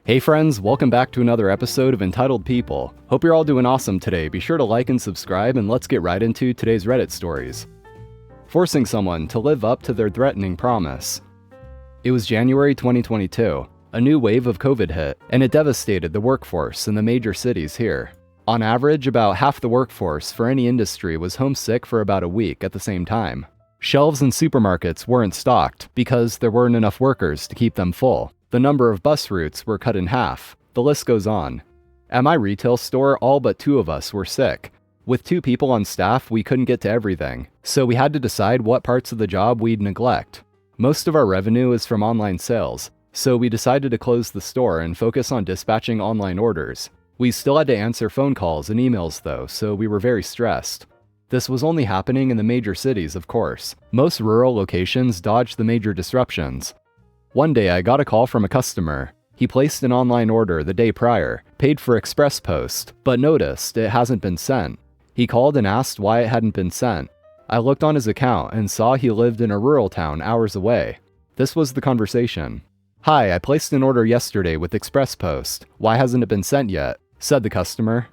Hey friends, welcome back to another episode of Entitled People. Hope you're all doing awesome today. Be sure to like and subscribe, and let's get right into today's Reddit stories. Forcing someone to live up to their threatening promise. It was January 2022. A new wave of COVID hit, and it devastated the workforce in the major cities here. On average, about half the workforce for any industry was homesick for about a week at the same time. Shelves in supermarkets weren't stocked because there weren't enough workers to keep them full. The number of bus routes were cut in half. The list goes on. At my retail store, all but 2 of us were sick. With 2 people on staff, we couldn't get to everything, so we had to decide what parts of the job we'd neglect. Most of our revenue is from online sales, so we decided to close the store and focus on dispatching online orders. We still had to answer phone calls and emails though, so we were very stressed. This was only happening in the major cities, of course. Most rural locations dodged the major disruptions. One day I got a call from a customer. He placed an online order the day prior, paid for express post, but noticed it hasn't been sent. He called and asked why it hadn't been sent. I looked on his account and saw he lived in a rural town hours away. This was the conversation. "Hi, I placed an order yesterday with express post. Why hasn't it been sent yet?" said the customer.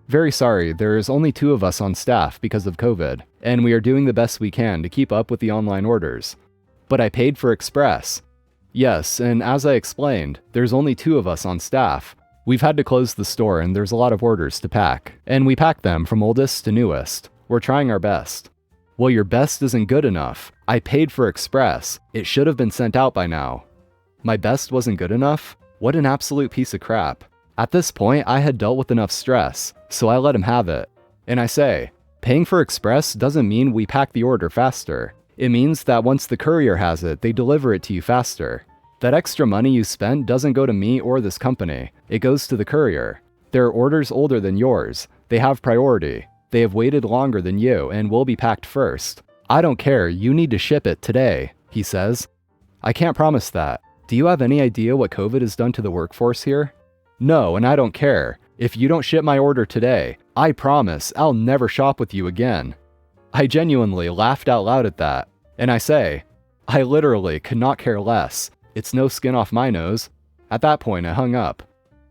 "Very sorry, there's only 2 of us on staff because of COVID, and we are doing the best we can to keep up with the online orders." "But I paid for express." "Yes, and as I explained, there's only 2 of us on staff. We've had to close the store and there's a lot of orders to pack, and we pack them from oldest to newest. We're trying our best." "Well, your best isn't good enough. I paid for express. It should have been sent out by now." My best wasn't good enough? What an absolute piece of crap. At this point, I had dealt with enough stress, so I let him have it. And I say, paying for express doesn't mean we pack the order faster. It means that once the courier has it, they deliver it to you faster. That extra money you spent doesn't go to me or this company. It goes to the courier. There are orders older than yours. They have priority. They have waited longer than you and will be packed first. I don't care, you need to ship it today, he says. I can't promise that. Do you have any idea what COVID has done to the workforce here? No, and I don't care. If you don't ship my order today, I promise I'll never shop with you again. I genuinely laughed out loud at that, and I say, I literally could not care less. It's no skin off my nose. At that point, I hung up.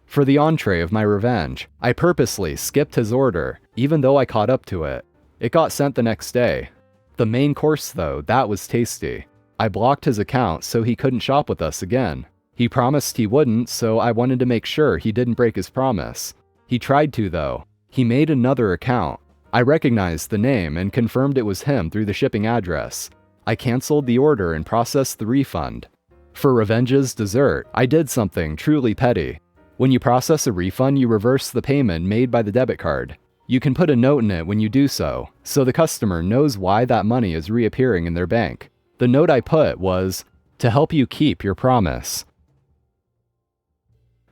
For the entree of my revenge, I purposely skipped his order, even though I caught up to it. It got sent the next day. The main course though, that was tasty. I blocked his account so he couldn't shop with us again. He promised he wouldn't, so I wanted to make sure he didn't break his promise. He tried to though. He made another account. I recognized the name and confirmed it was him through the shipping address. I canceled the order and processed the refund. For revenge's dessert, I did something truly petty. When you process a refund, you reverse the payment made by the debit card. You can put a note in it when you do so the customer knows why that money is reappearing in their bank. The note I put was, to help you keep your promise.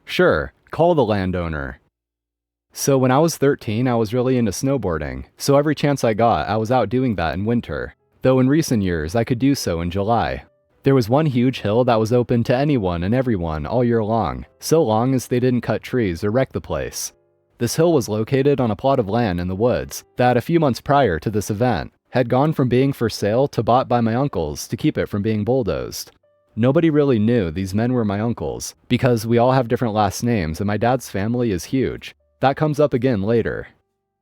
Sure, call the landowner. So when I was 13, I was really into snowboarding, so every chance I got, I was out doing that in winter. Though in recent years, I could do so in July. There was one huge hill that was open to anyone and everyone all year long, so long as they didn't cut trees or wreck the place. This hill was located on a plot of land in the woods that a few months prior to this event had gone from being for sale to bought by my uncles to keep it from being bulldozed. Nobody really knew these men were my uncles, because we all have different last names and my dad's family is huge. That comes up again later.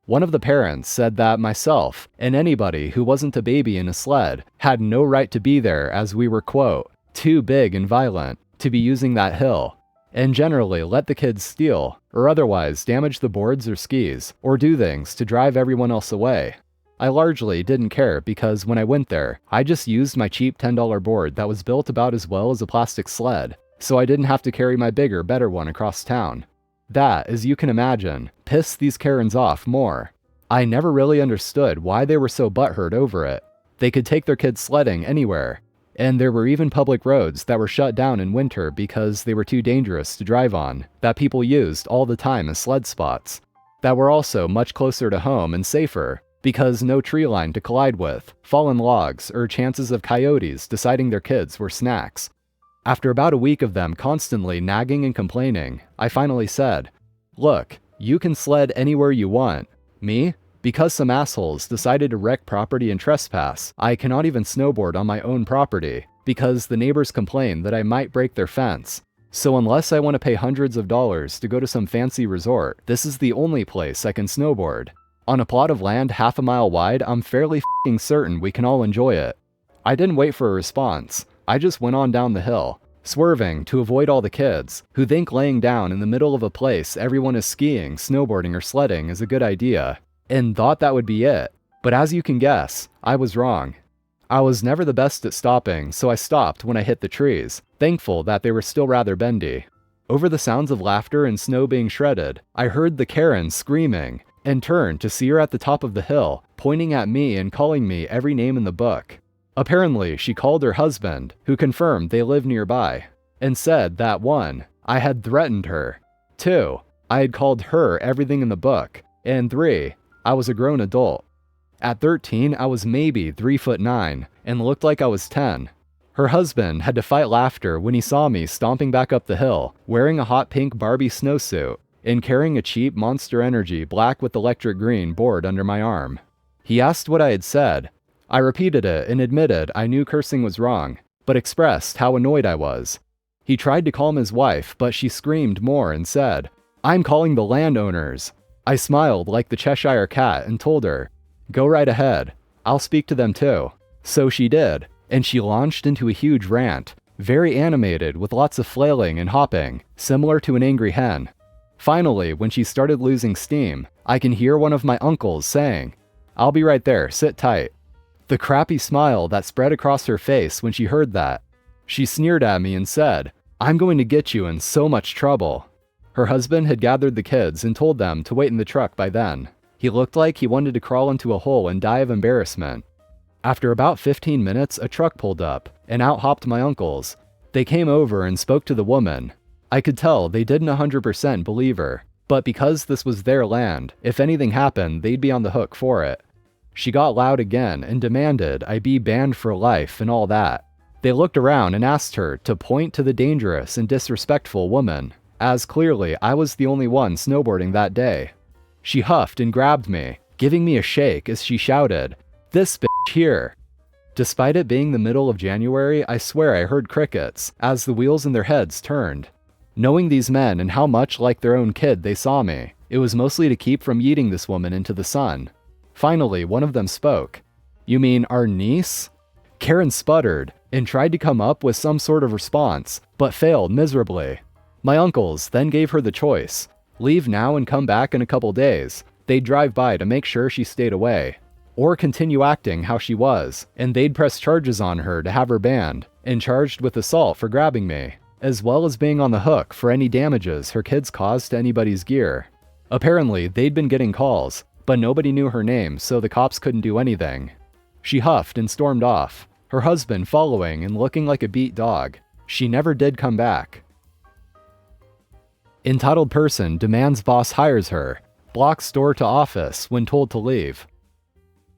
One of the parents said that myself and anybody who wasn't a baby in a sled had no right to be there as we were, quote, too big and violent to be using that hill, and generally let the kids steal or otherwise damage the boards or skis or do things to drive everyone else away. I largely didn't care because when I went there, I just used my cheap $10 board that was built about as well as a plastic sled, so I didn't have to carry my bigger, better one across town. That, as you can imagine, pissed these Karens off more. I never really understood why they were so butthurt over it. They could take their kids sledding anywhere, and there were even public roads that were shut down in winter because they were too dangerous to drive on, that people used all the time as sled spots, that were also much closer to home and safer, because no tree line to collide with, fallen logs, or chances of coyotes deciding their kids were snacks. After about a week of them constantly nagging and complaining, I finally said, look, you can sled anywhere you want. Me? Because some assholes decided to wreck property and trespass, I cannot even snowboard on my own property, because the neighbors complained that I might break their fence. So unless I want to pay hundreds of dollars to go to some fancy resort, this is the only place I can snowboard. On a plot of land half a mile wide, I'm fairly f***ing certain we can all enjoy it. I didn't wait for a response. I just went on down the hill, swerving to avoid all the kids, who think laying down in the middle of a place everyone is skiing, snowboarding, or sledding is a good idea, and thought that would be it. But as you can guess, I was wrong. I was never the best at stopping, so I stopped when I hit the trees, thankful that they were still rather bendy. Over the sounds of laughter and snow being shredded, I heard the Karen screaming, and turned to see her at the top of the hill, pointing at me and calling me every name in the book. Apparently, she called her husband, who confirmed they live nearby, and said that 1. I had threatened her, 2. I had called her everything in the book, and 3. I was a grown adult. At 13, I was maybe 3'9", and looked like I was 10. Her husband had to fight laughter when he saw me stomping back up the hill, wearing a hot pink Barbie snowsuit, and carrying a cheap Monster Energy black with electric green board under my arm. He asked what I had said. I repeated it and admitted I knew cursing was wrong, but expressed how annoyed I was. He tried to calm his wife, but she screamed more and said, "I'm calling the landowners." I smiled like the Cheshire Cat and told her, "Go right ahead. I'll speak to them too." So she did, and she launched into a huge rant, very animated with lots of flailing and hopping, similar to an angry hen. Finally, when she started losing steam, I can hear one of my uncles saying, "I'll be right there, sit tight." The crappy smile that spread across her face when she heard that. She sneered at me and said, "I'm going to get you in so much trouble." Her husband had gathered the kids and told them to wait in the truck by then. He looked like he wanted to crawl into a hole and die of embarrassment. After about 15 minutes, a truck pulled up, and out hopped my uncles. They came over and spoke to the woman. I could tell they didn't 100% believe her, but because this was their land, if anything happened, they'd be on the hook for it. She got loud again and demanded I be banned for life and all that. They looked around and asked her to point to the dangerous and disrespectful woman, as clearly I was the only one snowboarding that day. She huffed and grabbed me, giving me a shake as she shouted, "This bitch here." Despite it being the middle of January, I swear I heard crickets as the wheels in their heads turned. Knowing these men and how much like their own kid they saw me, it was mostly to keep from yeeting this woman into the sun. Finally, one of them spoke. "You mean our niece?" Karen sputtered and tried to come up with some sort of response, but failed miserably. My uncles then gave her the choice. Leave now and come back in a couple days. They'd drive by to make sure she stayed away. Or continue acting how she was, and they'd press charges on her to have her banned, and charged with assault for grabbing me, as well as being on the hook for any damages her kids caused to anybody's gear. Apparently, they'd been getting calls, but nobody knew her name, so the cops couldn't do anything. She huffed and stormed off, her husband following and looking like a beat dog. She never did come back. Entitled person demands boss hires her, blocks door to office when told to leave.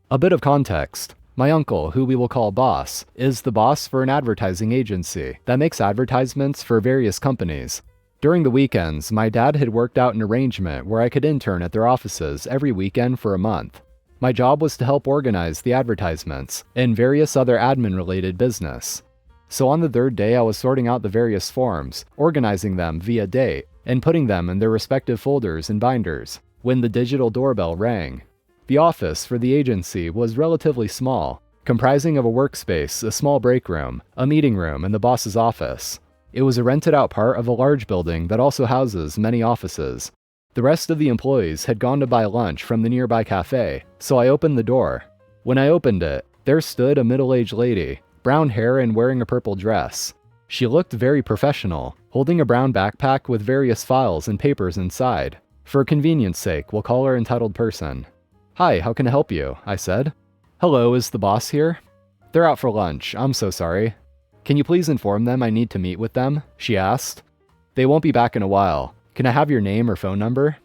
A bit of context. My uncle, who we will call Boss, is the boss for an advertising agency that makes advertisements for various companies. During the weekends, my dad had worked out an arrangement where I could intern at their offices every weekend for a month. My job was to help organize the advertisements and various other admin-related business. So on the third day, I was sorting out the various forms, organizing them via date, and putting them in their respective folders and binders, when the digital doorbell rang. The office for the agency was relatively small, comprising of a workspace, a small break room, a meeting room, and the boss's office. It was a rented-out part of a large building that also houses many offices. The rest of the employees had gone to buy lunch from the nearby cafe, so I opened the door. When I opened it, there stood a middle-aged lady, brown hair and wearing a purple dress. She looked very professional, holding a brown backpack with various files and papers inside. For convenience sake, we'll call her entitled person. "Hi, how can I help you?" I said. "Hello, is the boss here?" "They're out for lunch, I'm so sorry." "Can you please inform them I need to meet with them?" she asked. "They won't be back in a while. Can I have your name or phone number?"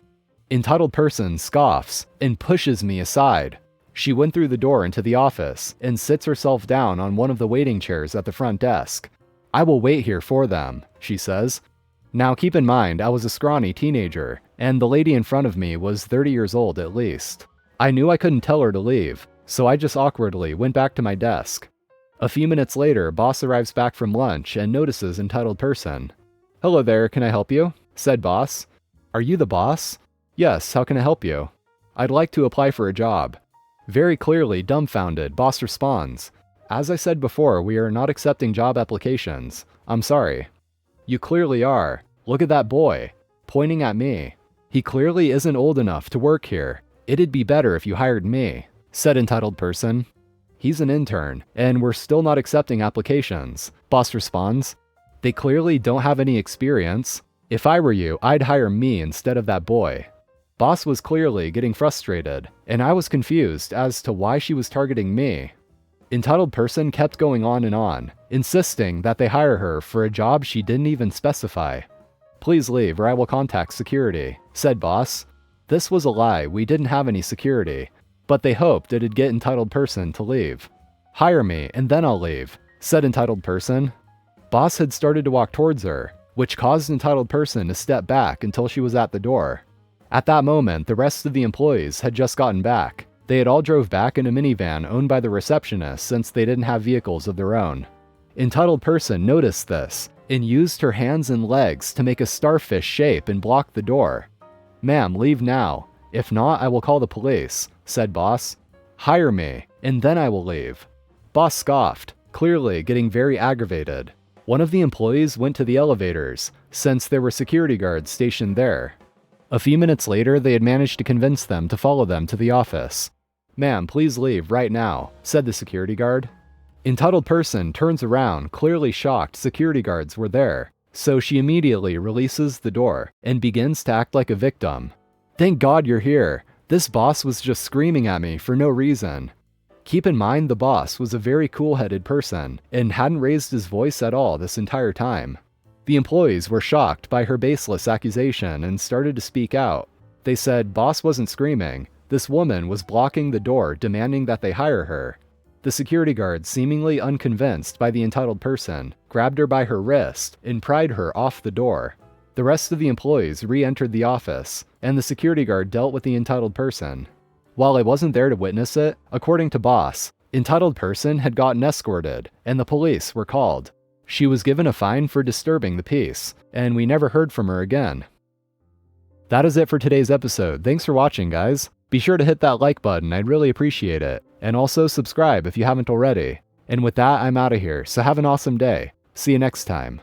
Entitled person scoffs and pushes me aside. She went through the door into the office and sits herself down on one of the waiting chairs at the front desk. "I will wait here for them," she says. Now keep in mind, I was a scrawny teenager, and the lady in front of me was 30 years old at least. I knew I couldn't tell her to leave, so I just awkwardly went back to my desk. A few minutes later, boss arrives back from lunch and notices entitled person. "Hello there, can I help you?" said boss. "Are you the boss?" "Yes, how can I help you?" "I'd like to apply for a job." Very clearly dumbfounded, boss responds, "As I said before, we are not accepting job applications. I'm sorry." "You clearly are. Look at that boy," pointing at me. "He clearly isn't old enough to work here. It'd be better if you hired me," said entitled person. "He's an intern, and we're still not accepting applications," boss responds. "They clearly don't have any experience. If I were you, I'd hire me instead of that boy." Boss was clearly getting frustrated, and I was confused as to why she was targeting me. Entitled person kept going on, insisting that they hire her for a job she didn't even specify. "Please leave or I will contact security," said boss. This was a lie, we didn't have any security, but they hoped it'd get entitled person to leave. "Hire me and then I'll leave," said entitled person. Boss had started to walk towards her, which caused entitled person to step back until she was at the door. At that moment, the rest of the employees had just gotten back. They had all drove back in a minivan owned by the receptionist since they didn't have vehicles of their own. Entitled person noticed this and used her hands and legs to make a starfish shape and block the door. "Ma'am, leave now. If not, I will call the police," said boss. "Hire me, and then I will leave." Boss scoffed, clearly getting very aggravated. One of the employees went to the elevators, since there were security guards stationed there. A few minutes later, they had managed to convince them to follow them to the office. "Ma'am, please leave right now," said the security guard. Entitled person turns around, clearly shocked security guards were there, so she immediately releases the door and begins to act like a victim. "Thank God you're here. This boss was just screaming at me for no reason." Keep in mind the boss was a very cool-headed person and hadn't raised his voice at all this entire time. The employees were shocked by her baseless accusation and started to speak out. They said boss wasn't screaming. This woman was blocking the door, demanding that they hire her. The security guard, seemingly unconvinced by the entitled person, grabbed her by her wrist and pried her off the door. The rest of the employees re-entered the office, and the security guard dealt with the entitled person. While I wasn't there to witness it, according to boss, entitled person had gotten escorted, and the police were called. She was given a fine for disturbing the peace, and we never heard from her again. That is it for today's episode. Thanks for watching, guys. Be sure to hit that like button, I'd really appreciate it. And also subscribe if you haven't already. And with that, I'm out of here, so have an awesome day. See you next time.